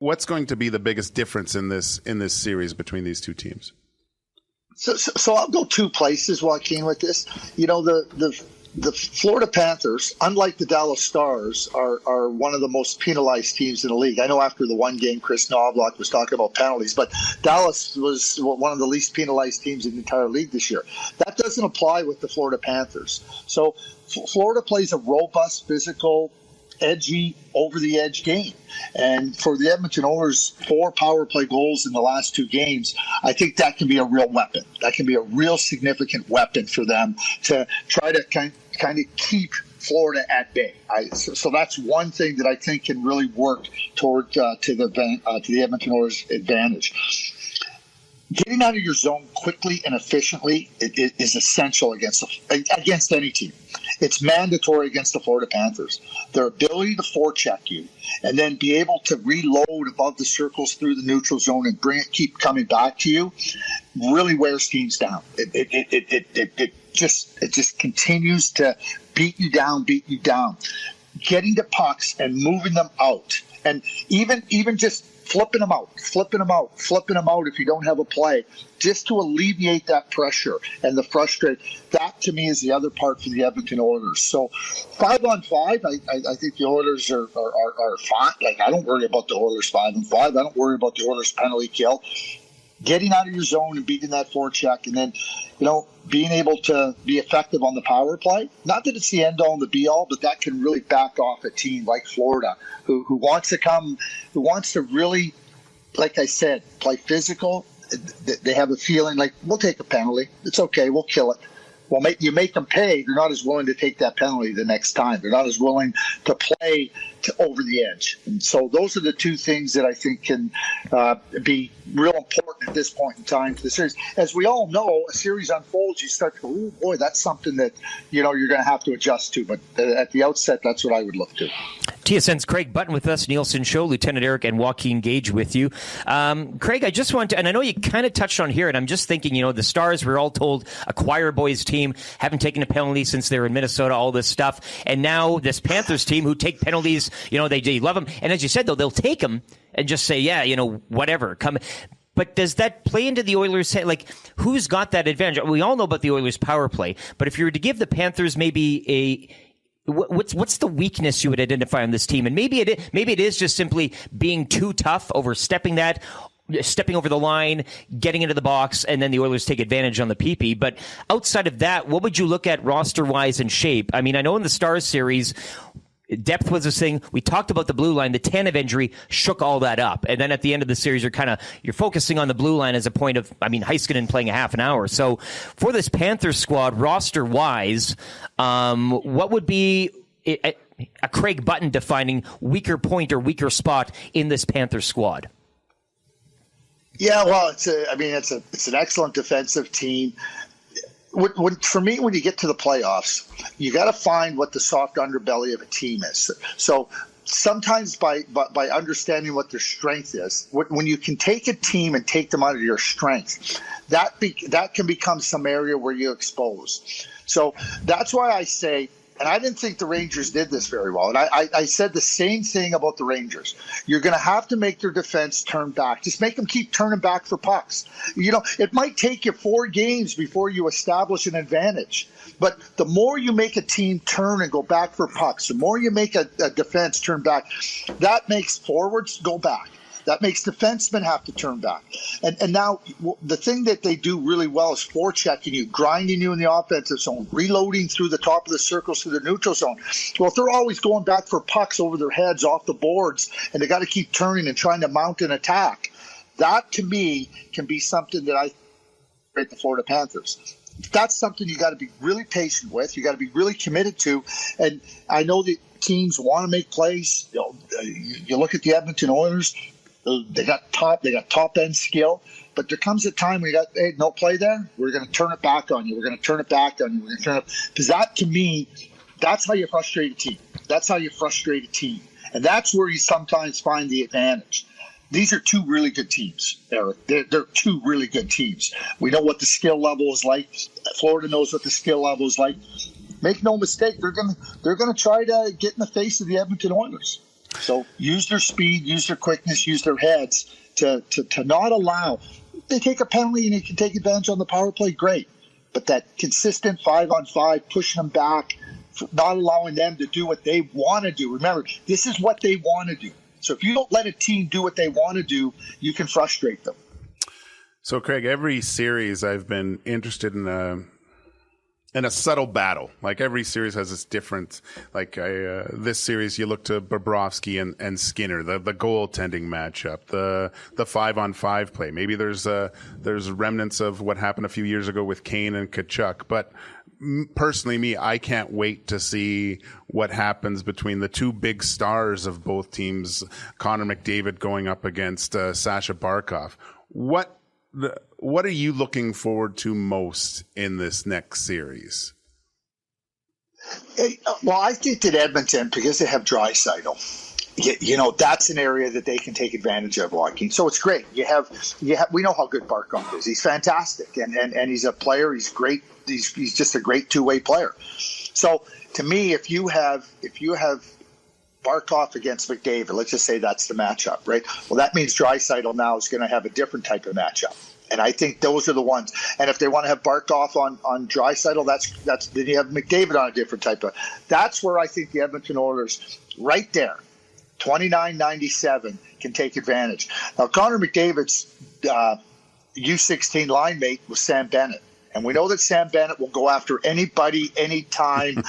What's going to be the biggest difference in this series between these two teams? So I'll go two places, Joaquin, with this. You know, the Florida Panthers, unlike the Dallas Stars, are one of the most penalized teams in the league. I know after the one game, Chris Knobloch was talking about penalties, but Dallas was one of the least penalized teams in the entire league this year. That doesn't apply with the Florida Panthers. So Florida plays a robust, physical, edgy, over-the-edge game. And for the Edmonton Oilers, 4 power play goals in the last 2 games, I think that can be a real weapon. That can be a real significant weapon for them to try to kind of keep Florida at bay. So that's one thing that I think can really work toward to the Edmonton Oilers' advantage. Getting out of your zone quickly and efficiently is essential against any team. It's mandatory against the Florida Panthers. Their ability to forecheck you and then be able to reload above the circles through the neutral zone and keep coming back to you really wears teams down. It just continues to beat you down. Getting to pucks and moving them out, and even just flipping them out if you don't have a play, just to alleviate that pressure and the frustration. That, to me, is the other part for the Edmonton Oilers. So 5-on-5, I think the Oilers are fine. Like, I don't worry about the Oilers 5-on-5. I don't worry about the Oilers penalty kill. Getting out of your zone and beating that forecheck, and then, being able to be effective on the power play. Not that it's the end all and the be all, but that can really back off a team like Florida, who wants to really, like I said, play physical. They have a feeling like, we'll take a penalty. It's okay. We'll kill it. Well, you make them pay. They're not as willing to take that penalty the next time. They're not as willing to play over the edge. And so those are the two things that I think can be real important at this point in time to the series. As we all know, a series unfolds, you start to go, oh boy, that's something that you're going to have to adjust to. But at the outset, that's what I would look to. TSN's Craig Button with us, Nielsen Show, Lieutenant Eric and Joaquin Gage with you. Craig, I just want to, and I know you kind of touched on here, and I'm just thinking, the Stars, we're all told, a choir boys team, haven't taken a penalty since they were in Minnesota, all this stuff. And now this Panthers team who take penalties, they love them. And as you said, though, they'll take them and just say, yeah, whatever, come. But does that play into the Oilers' head? Like, who's got that advantage? We all know about the Oilers' power play, but if you were to give the Panthers maybe what's the weakness you would identify on this team? And maybe it is just simply being too tough, stepping over the line, getting into the box, and then the Oilers take advantage on the PP. But outside of that, what would you look at roster-wise and shape? I mean, I know in the Stars series, depth was a thing. We talked about the blue line. The Tanev injury shook all that up. And then at the end of the series, you're focusing on the blue line as a point of, Heiskanen playing a half an hour. So for this Panthers squad, roster-wise, what would be a Craig Button defining weaker point or weaker spot in this Panthers squad? Yeah, well, it's an excellent defensive team. For me, when you get to the playoffs, you got to find what the soft underbelly of a team is. So sometimes by understanding what their strength is, when you can take a team and take them out of your strength, that can become some area where you expose. So that's why I say, and I didn't think the Rangers did this very well. And I said the same thing about the Rangers. You're going to have to make their defense turn back. Just make them keep turning back for pucks. It might take you 4 games before you establish an advantage. But the more you make a team turn and go back for pucks, the more you make a defense turn back, that makes forwards go back. That makes defensemen have to turn back. And now the thing that they do really well is forechecking you, grinding you in the offensive zone, reloading through the top of the circles through the neutral zone. Well, if they're always going back for pucks over their heads off the boards and they got to keep turning and trying to mount an attack, that to me can be something that I rate the Florida Panthers. That's something you got to be really patient with. You got to be really committed to. And I know that teams want to make plays. You look at the Edmonton Oilers. They got top end skill, but there comes a time where no play there. We're going to turn it back on you. We're going to turn it back on you. We're going to turn it, because that, to me, that's how you frustrate a team. And that's where you sometimes find the advantage. These are 2 really good teams, Eric. They're 2 really good teams. We know what the skill level is like. Florida knows what the skill level is like. Make no mistake, they're going to try to get in the face of the Edmonton Oilers. So use their speed, use their quickness, use their heads to not allow. If they take a penalty and they can take advantage on the power play, great. But that consistent 5-on-5, pushing them back, not allowing them to do what they want to do. Remember, this is what they want to do. So if you don't let a team do what they want to do, you can frustrate them. So, Craig, every series I've been interested in a subtle battle. Like every series has its different. Like this series, you look to Bobrovsky and Skinner, the goaltending matchup, the 5-on-5 play. Maybe there's remnants of what happened a few years ago with Kane and Tkachuk. But personally, I can't wait to see what happens between the two big stars of both teams, Connor McDavid going up against Sasha Barkov. What are you looking forward to most in this next series? Well, I think that Edmonton, because they have Draisaitl, that's an area that they can take advantage of, Joaquin. So it's great. We know how good Barkov is. He's fantastic, and he's a player. He's great. He's just a great two-way player. So to me, if you have Barkov against McDavid, let's just say that's the matchup, right? Well, that means Draisaitl now is going to have a different type of matchup. And I think those are the ones. And if they want to have Barkov on Draisaitl, that's then you have McDavid on a different type of. That's where I think the Edmonton Oilers, right there, 29-97, can take advantage. Now, Connor McDavid's U16 line mate was Sam Bennett. And we know that Sam Bennett will go after anybody, anytime,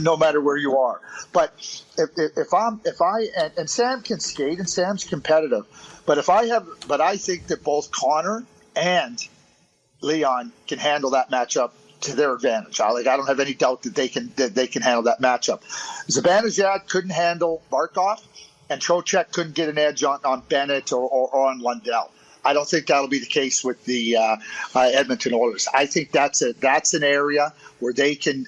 no matter where you are. But if Sam can skate and Sam's competitive, but I think that both Connor and Leon can handle that matchup to their advantage. I don't have any doubt that they can handle that matchup. Zibanejad couldn't handle Barkov, and Trocheck couldn't get an edge on Bennett or on Lundell. I don't think that'll be the case with the Edmonton Oilers. I think that's an area where they can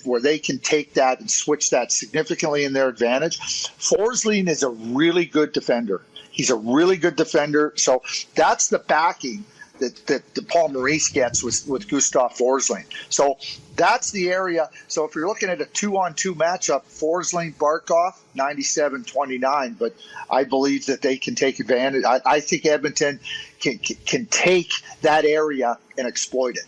take that and switch that significantly in their advantage. Forsling is a really good defender. He's a really good defender. So that's the backing that Paul Maurice gets with Gustav Forsling. So that's the area. So if you're looking at a 2-on-2 matchup, Forsling, Barkov, 97-29, but I believe that they can take advantage. I think Edmonton can take that area and exploit it.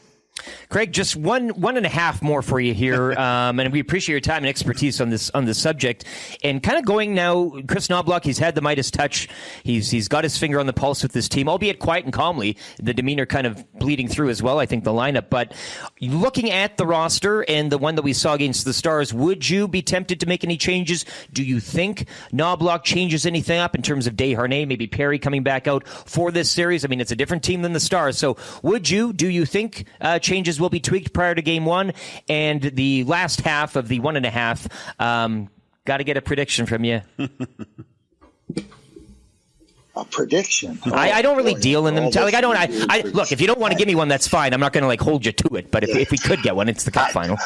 Craig, just one and a half more for you here, and we appreciate your time and expertise on this subject. And kind of going now, Chris Knoblauch, he's had the Midas touch. He's got his finger on the pulse with this team, albeit quiet and calmly. The demeanor kind of bleeding through as well, I think, the lineup. But looking at the roster and the one that we saw against the Stars, would you be tempted to make any changes? Do you think Knoblauch changes anything up in terms of Desharnais, maybe Perry coming back out for this series? I mean, it's a different team than the Stars. So do you think changes will be tweaked prior to game one? And the last half of the 1.5, got to get a prediction from you. A prediction? I don't really deal in them. Look, if you don't want to give me one, that's fine. I'm not going to hold you to it. But if we could get one, it's the Cup final.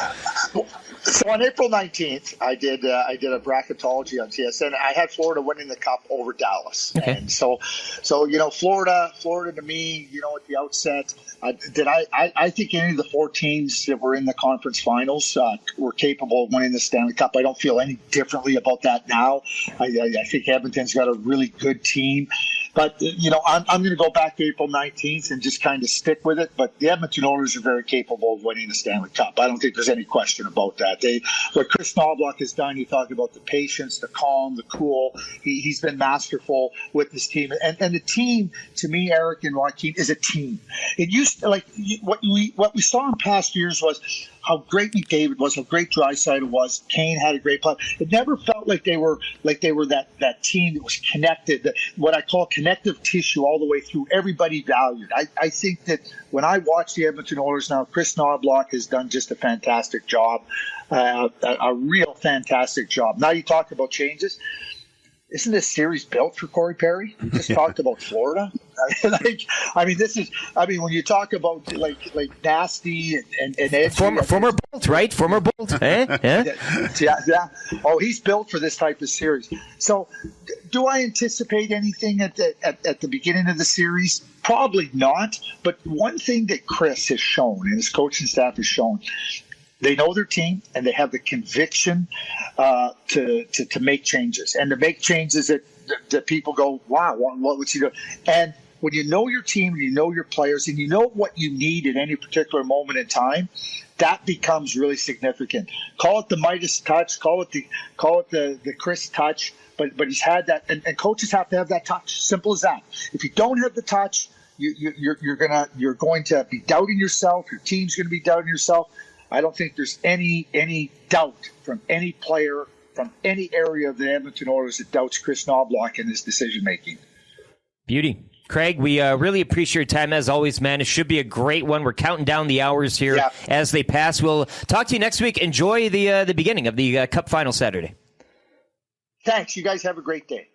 So on April 19th, I did a bracketology on TSN. I had Florida winning the Cup over Dallas. Okay. And so Florida to me, at the outset, I think any of the four teams that were in the conference finals were capable of winning the Stanley Cup. I don't feel any differently about that now. I think Edmonton's got a really good team. But, I'm going to go back to April 19th and just kind of stick with it. But the Edmonton Oilers are very capable of winning the Stanley Cup. I don't think there's any question about that. What Chris Knoblauch has done, you talk about the patience, the calm, the cool. He's been masterful with this team. And the team, to me, Eric and Joaquin, is a team. It used to, what we saw in past years was how great McDavid was, how great Draisaitl was. Kane had a great play. It never felt like they were that team that was connected, what I call connective tissue all the way through. Everybody valued. I think that when I watch the Edmonton Oilers now, Chris Knoblauch has done just a fantastic job, a real fantastic job. Now you talk about changes. Isn't this series built for Corey Perry? We just talked about Florida. When you talk about like nasty and edgy, former Bolt, right? Former Bolt. Yeah. Oh, he's built for this type of series. So, do I anticipate anything at the beginning of the series? Probably not. But one thing that Chris has shown and his coaching staff has shown, they know their team and they have the conviction to make changes and to make changes that that people go, wow, what's he doing? And when you know your team, you know your players, and you know what you need at any particular moment in time, that becomes really significant. Call it the Midas touch, call it the Chris touch, but he's had that, and coaches have to have that touch. Simple as that. If you don't have the touch, you're going to be doubting yourself. Your team's going to be doubting yourself. I don't think there's any doubt from any player from any area of the Edmonton Oilers that doubts Chris Knobloch and his decision making. Beauty. Craig, we really appreciate your time as always, man. It should be a great one. We're counting down the hours here as they pass. We'll talk to you next week. Enjoy the beginning of the Cup Final Saturday. Thanks. You guys have a great day.